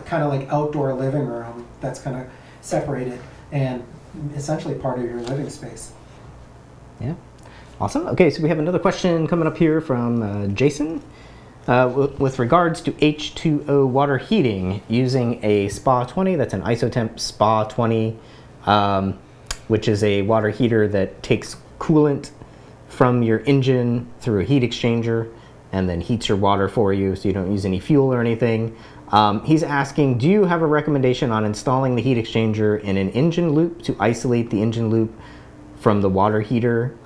kind of like outdoor living room that's kind of separated and essentially part of your living space. Yeah. Awesome. Okay, so we have another question coming up here from Jason. With regards to H2O water heating, using a SPA 20, that's an Isotemp SPA 20, which is a water heater that takes coolant from your engine through a heat exchanger and then heats your water for you so you don't use any fuel or anything. He's asking, do you have a recommendation on installing the heat exchanger in an engine loop to isolate the engine loop from the water heater?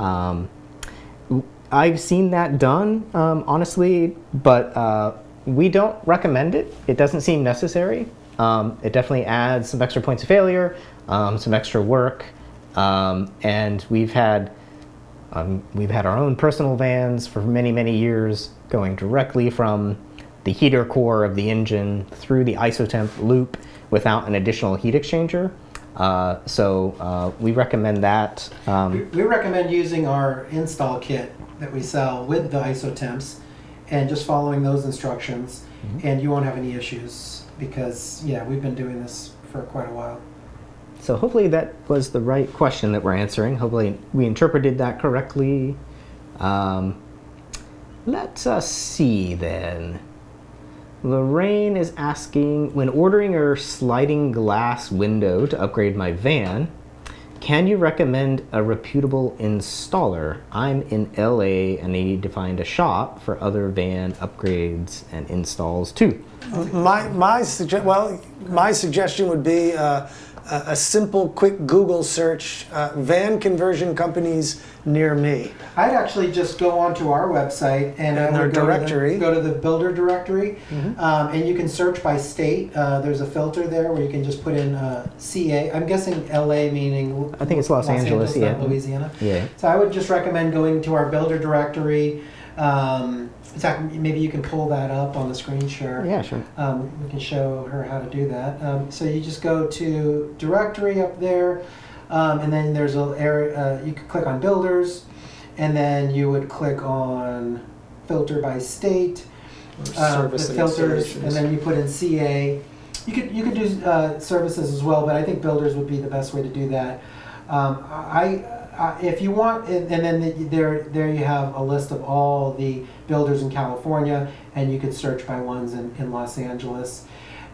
I've seen that done, honestly, but we don't recommend it. It doesn't seem necessary. It definitely adds some extra points of failure, some extra work, and we've had our own personal vans for many, many years, going directly from the heater core of the engine through the isotemp loop without an additional heat exchanger. So we recommend that. We recommend using our install kit that we sell with the isotemps and just following those instructions, and you won't have any issues because, yeah, we've been doing this for quite a while. So hopefully that was the right question that we're answering. Hopefully we interpreted that correctly. Let's see then. Lorraine is asking, when ordering a sliding glass window to upgrade my van, can you recommend a reputable installer? I'm in LA and I need to find a shop for other van upgrades and installs too. My suggestion would be a simple, quick Google search, van conversion companies near me. I'd actually just go onto our website and our directory. Go to the builder directory, and you can search by state. There's a filter there where you can just put in CA. I'm guessing LA meaning. I think it's Los Angeles, yeah. Not Louisiana. Yeah. So I would just recommend going to our builder directory. Zach, maybe you can pull that up on the screen share. Yeah, sure. We can show her how to do that. So you just go to directory up there, and then there's an area, you could click on builders, and then you would click on filter by state, Service the filters, and then you put in CA. You could do services as well, but I think builders would be the best way to do that. If you want, and then there you have a list of all the builders in California, and you could search by ones in Los Angeles.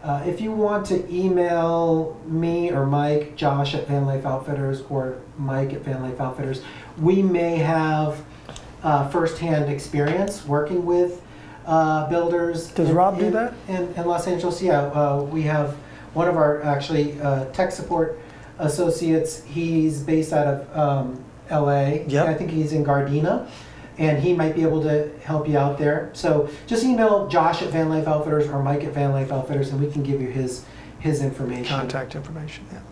If you want to email me or Mike, Josh at Vanlife Outfitters, or Mike at Vanlife Outfitters, we may have firsthand experience working with builders. Does Rob do that? In Los Angeles, yeah. We have one of our actually tech support associates. He's based out of LA. Yep. I think he's in Gardena, and he might be able to help you out there. So just email Josh at Vanlife Outfitters or Mike at Vanlife Outfitters, and we can give you his information. Contact information, yeah.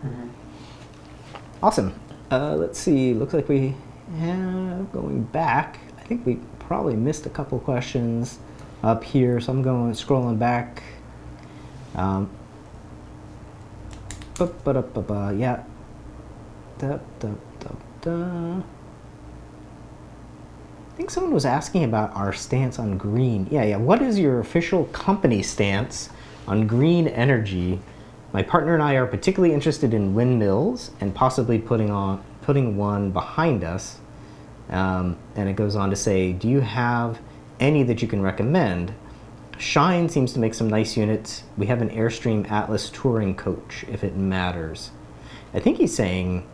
Awesome. Let's see. Looks like we have, going back, I think we probably missed a couple questions up here, so I'm scrolling back. Yeah. I think someone was asking about our stance on green. Yeah. What is your official company stance on green energy? My partner and I are particularly interested in windmills and possibly putting one behind us. And it goes on to say, do you have any that you can recommend? Shine seems to make some nice units. We have an Airstream Atlas touring coach, if it matters. I think he's saying,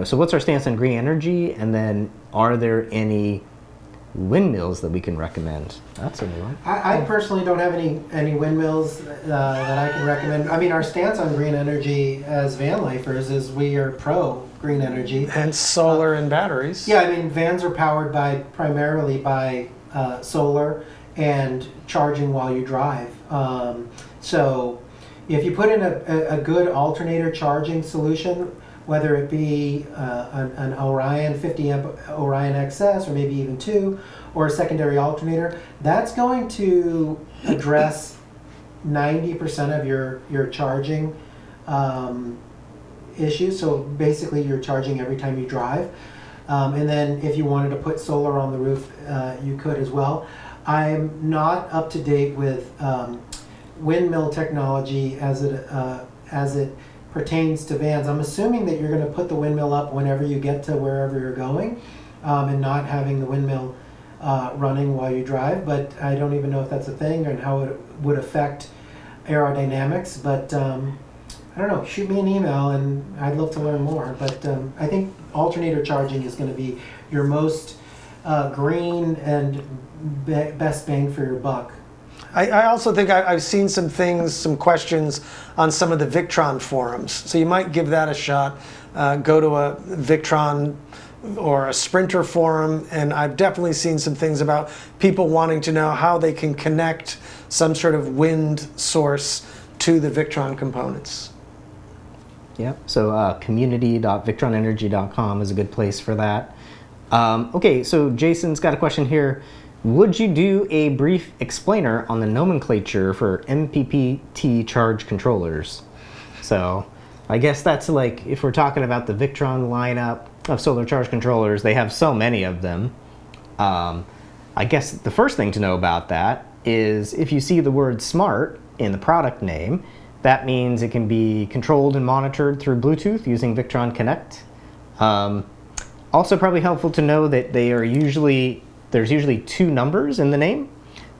so what's our stance on green energy? And then are there any windmills that we can recommend? That's a new one. I personally don't have any windmills that I can recommend. I mean, our stance on green energy as van lifers is we are pro green energy. And solar and batteries. Yeah, I mean, vans are powered primarily by solar and charging while you drive. So if you put in a good alternator charging solution, whether it be an Orion 50 amp Orion XS or maybe even 2, or a secondary alternator, that's going to address 90% of your charging issues. So basically you're charging every time you drive. And then if you wanted to put solar on the roof, you could as well. I'm not up to date with windmill technology as it pertains to vans. I'm assuming that you're going to put the windmill up whenever you get to wherever you're going, and not having the windmill running while you drive. But I don't even know if that's a thing and how it would affect aerodynamics. But I don't know. Shoot me an email, and I'd love to learn more. But I think alternator charging is going to be your most green and best bang for your buck. I also think I've seen some questions on some of the Victron forums. So you might give that a shot. Go to a Victron or a Sprinter forum, and I've definitely seen some things about people wanting to know how they can connect some sort of wind source to the Victron components. Yep. So community.victronenergy.com is a good place for that. Okay, so Jason's got a question here. Would you do a brief explainer on the nomenclature for MPPT charge controllers? So I guess that's like, if we're talking about the Victron lineup of solar charge controllers, they have so many of them. I guess the first thing to know about that is if you see the word smart in the product name, that means it can be controlled and monitored through Bluetooth using Victron Connect. Also probably helpful to know that there's usually two numbers in the name.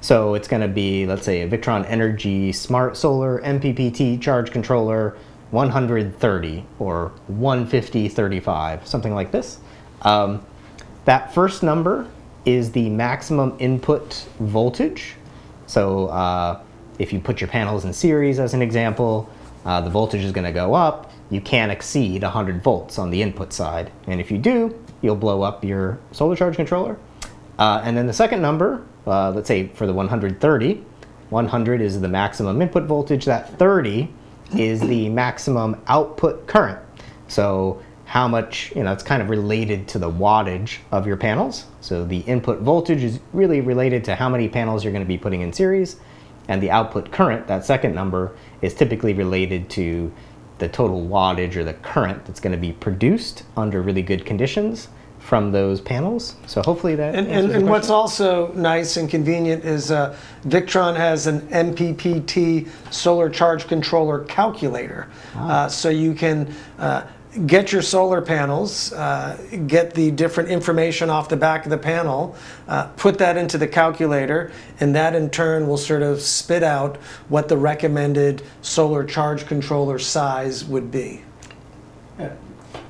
So it's going to be, let's say, a Victron Energy Smart Solar MPPT Charge Controller 130 or 15035, something like this. That first number is the maximum input voltage. So if you put your panels in series as an example, the voltage is going to go up. You can't exceed 100 volts on the input side. And if you do, you'll blow up your solar charge controller. And then the second number, let's say for the 130, 100 is the maximum input voltage. That 30 is the maximum output current. So how much, it's kind of related to the wattage of your panels. So the input voltage is really related to how many panels you're going to be putting in series. And the output current, that second number, is typically related to the total wattage or the current that's going to be produced under really good conditions from those panels. So hopefully that answers the question. What's also nice and convenient is Victron has an MPPT solar charge controller calculator. So you can get your solar panels, get the different information off the back of the panel, put that into the calculator, and that in turn will sort of spit out what the recommended solar charge controller size would be. Yeah.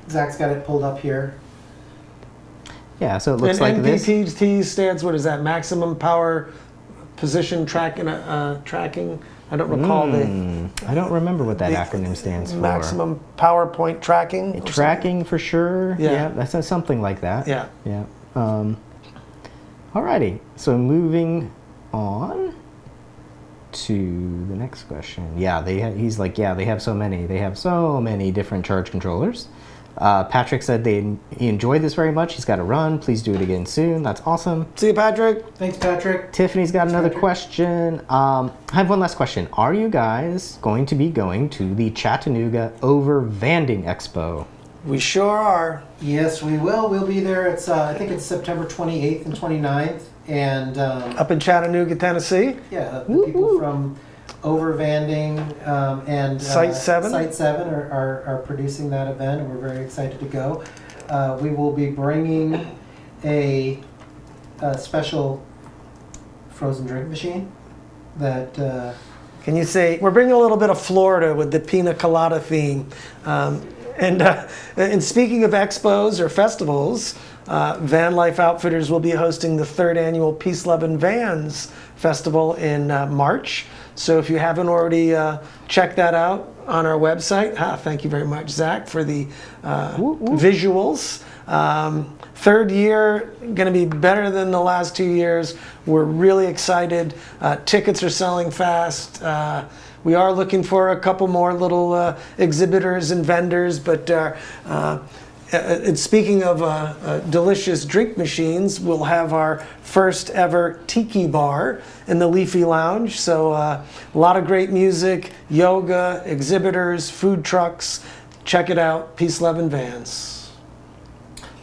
Zach's got it pulled up here. Yeah, so it looks like this. MPPT stands, what is that? Maximum power position tracking. I don't recall I don't remember what that acronym stands for. Maximum power point tracking. Tracking for sure. Yeah. That's something like that. Yeah. Yeah. Alrighty. So moving on to the next question. Yeah, he's like, yeah, they have so many. They have so many different charge controllers. Patrick said he enjoyed this very much. He's got to run. Please do it again soon. That's awesome. See you, Patrick. Thanks, Patrick. Tiffany's got another question. I have one last question. Are you guys going to be going to the Chattanooga Over-Vanding Expo? We sure are. Yes, we will. We'll be there. I think it's September 28th and 29th. And up in Chattanooga, Tennessee. Yeah, the people from Over-Vanding and Site 7 are producing that event, and we're very excited to go. We will be bringing a special frozen drink machine that can you say we're bringing a little bit of Florida with the pina colada theme. And speaking of expos or festivals, Vanlife Outfitters will be hosting the 3rd annual Peace, Love, and Vans Festival in March. So if you haven't already checked that out on our website, thank you very much, Zach, for the visuals. 3rd year, going to be better than the last 2 years. We're really excited. Tickets are selling fast. We are looking for a couple more little exhibitors and vendors, but and speaking of delicious drink machines, we'll have our first ever tiki bar in the Leafy Lounge. So a lot of great music, yoga, exhibitors, food trucks. Check it out, Peace, Love, and Vans.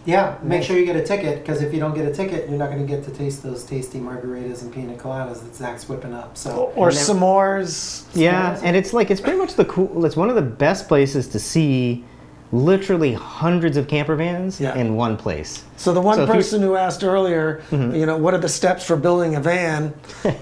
Yeah, make sure you get a ticket, because if you don't get a ticket, you're not going to get to taste those tasty margaritas and pina coladas that Zach's whipping up. So or s'mores. Yeah, and it's pretty much it's one of the best places to see literally hundreds of camper vans in one place. So the one person who asked earlier, what are the steps for building a van?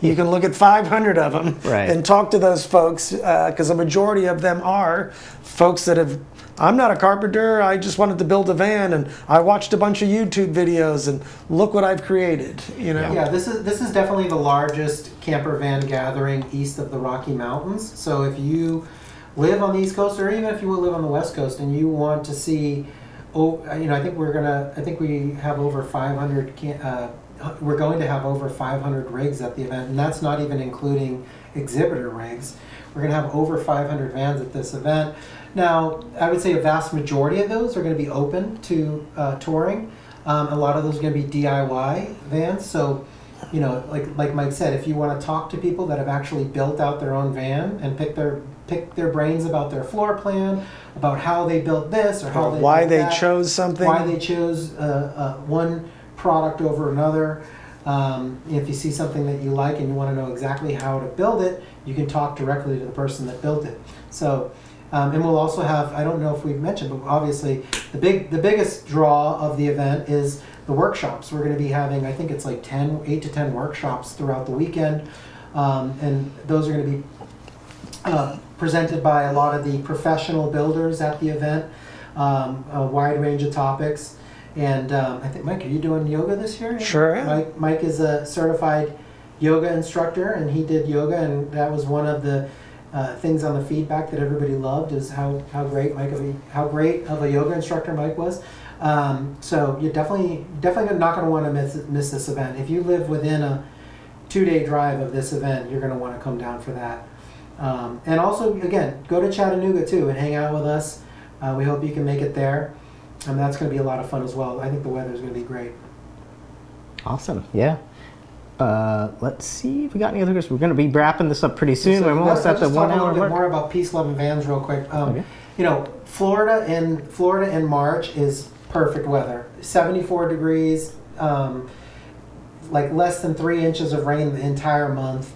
You can look at 500 of them and talk to those folks, because a majority of them are folks that have. I'm not a carpenter. I just wanted to build a van, and I watched a bunch of YouTube videos, and look what I've created. Yeah, this is definitely the largest camper van gathering east of the Rocky Mountains. So if you live on the East Coast, or even if you will live on the West Coast, and you want to see, I think we have over 500. We're going to have over 500 rigs at the event, and that's not even including exhibitor rigs. We're going to have over 500 vans at this event. Now, I would say a vast majority of those are going to be open to touring. A lot of those are going to be DIY vans. So, you know, like Mike said, if you want to talk to people that have actually built out their own van and pick their brains about their floor plan, about how they built this or how they why built they that, chose something, why they chose one product over another. If you see something that you like and you want to know exactly how to build it, you can talk directly to the person that built it. So, and we'll also have, I don't know if we've mentioned, but obviously the biggest draw of the event is the workshops. We're going to be having, I think it's like 8 to 10 workshops throughout the weekend. And those are going to be presented by a lot of the professional builders at the event, a wide range of topics. And I think, Mike, are you doing yoga this year? Sure am. Mike is a certified yoga instructor, and he did yoga, and that was one of the things on the feedback that everybody loved is how great of a yoga instructor Mike was. So you're definitely not going to want to miss this event. If you live within a 2-day drive of this event, you're going to want to come down for that. And also, again, go to Chattanooga too and hang out with us. We hope you can make it there. And that's going to be a lot of fun as well. I think the weather is going to be great. Awesome. Yeah. Let's see if we got any other questions. We're going to be wrapping this up pretty soon. So We're almost at the 1 hour a little bit mark. more about Peace, Love, and Vans real quick. Okay. You know, Florida in March is perfect weather. 74 degrees, like less than 3 inches of rain the entire month.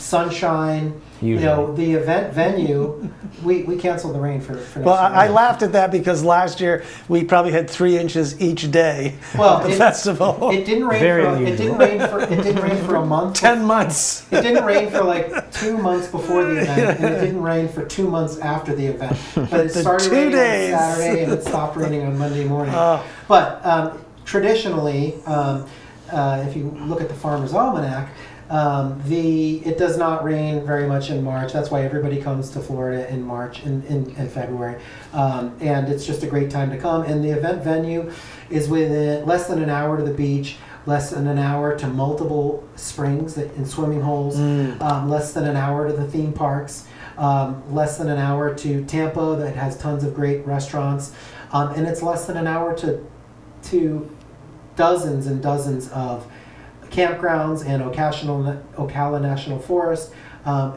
Sunshine. Usually. You know, the event venue, we canceled the rain for next Well, year. I laughed at that because last year we probably had 3 inches each day at the festival. It didn't rain. Very It didn't rain for a month. 10 months. It didn't rain for like 2 months before the event, and it didn't rain for 2 months after the event. But it started 2 raining days. on Saturday, and it stopped raining on Monday morning. But traditionally, if you look at the Farmer's Almanac, it does not rain very much in March. That's why everybody comes to Florida in March and February. And it's just a great time to come. And the event venue is within less than an hour to the beach, less than an hour to multiple springs and swimming holes, less than an hour to the theme parks, less than an hour to Tampa that has tons of great restaurants. And it's less than an hour to dozens and dozens of campgrounds and Ocala National Forest.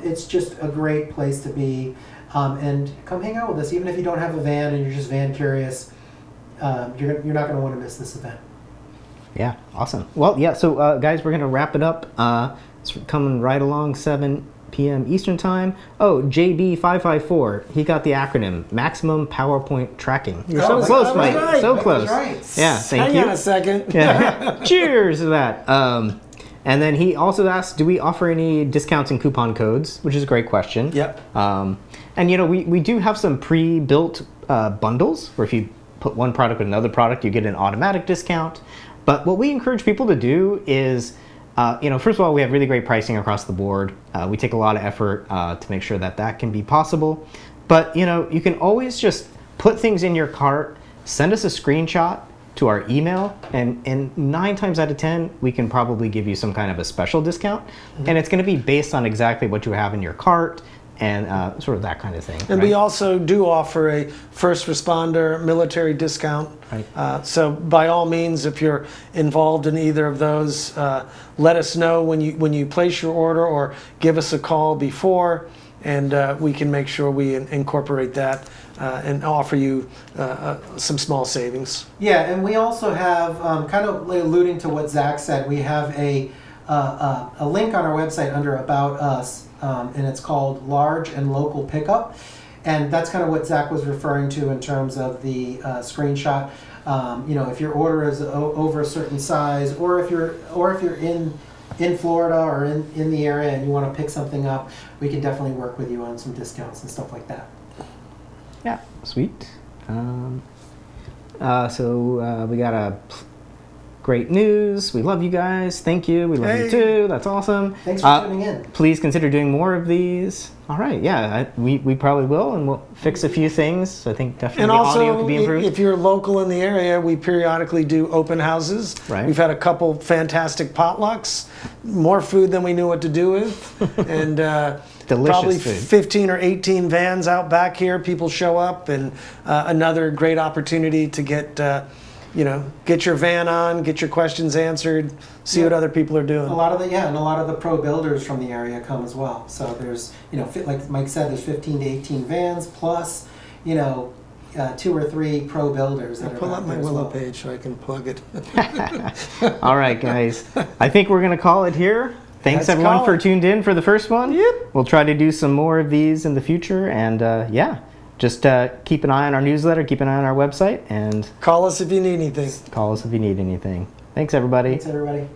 It's just a great place to be, and come hang out with us. Even if you don't have a van and you're just van curious, you're not going to want to miss this event. Yeah, awesome. Well, yeah, so guys, we're going to wrap it up. It's coming right along 7 p.m. Eastern Time. Oh, JB554, he got the acronym, Maximum PowerPoint Tracking. You're so close, Mike. Right. So That close. was right. Yeah, thank Hang you. on a second. Yeah. Cheers to that. And then he also asked, do we offer any discounts and coupon codes? Which is a great question. Yep. And you know, we do have some pre-built bundles where if you put one product with another product, you get an automatic discount. But what we encourage people to do is, you know, first of all, we have really great pricing across the board. We take a lot of effort to make sure that can be possible. But you know, you can always just put things in your cart, send us a screenshot to our email, and 9 times out of 10, we can probably give you some kind of a special discount. Mm-hmm. And it's going to be based on exactly what you have in your cart and sort of that kind of thing. And right? we also do offer a first responder military discount. Right. So by all means, if you're involved in either of those, let us know when you place your order or give us a call before, and we can make sure we incorporate that and offer you some small savings. Yeah, and we also have, kind of alluding to what Zach said, we have a link on our website under About Us, and it's called Large and Local Pickup. And that's kind of what Zach was referring to in terms of the screenshot. You know, if your order is over a certain size, or if you're in Florida or in the area and you want to pick something up, we can definitely work with you on some discounts and stuff like that. Yeah, sweet. So we got Great news. We love you guys. Thank you. We love you too. That's awesome. Thanks for tuning in. Please consider doing more of these. All right. Yeah, we probably will, and we'll fix a few things. I think definitely And the audio also, could be improved. if you're local in the area, we periodically do open houses. Right. We've had a couple fantastic potlucks, more food than we knew what to do with, and Delicious probably food. 15 or 18 vans out back here. People show up, and another great opportunity to get your van on, get your questions answered, see what other people are doing. A lot of the pro builders from the area come as well. So there's, like Mike said, there's 15 to 18 vans plus, 2 or 3 pro builders that are Pull back up my there as Willow well. page so I can plug it. All right, guys. I think we're going to call it here. Thanks Let's everyone call for it. tuned in for the first one. Yep. We'll try to do some more of these in the future, and just keep an eye on our newsletter, keep an eye on our website, and Call us if you need anything. call us if you need anything. Thanks, everybody. Thanks, everybody.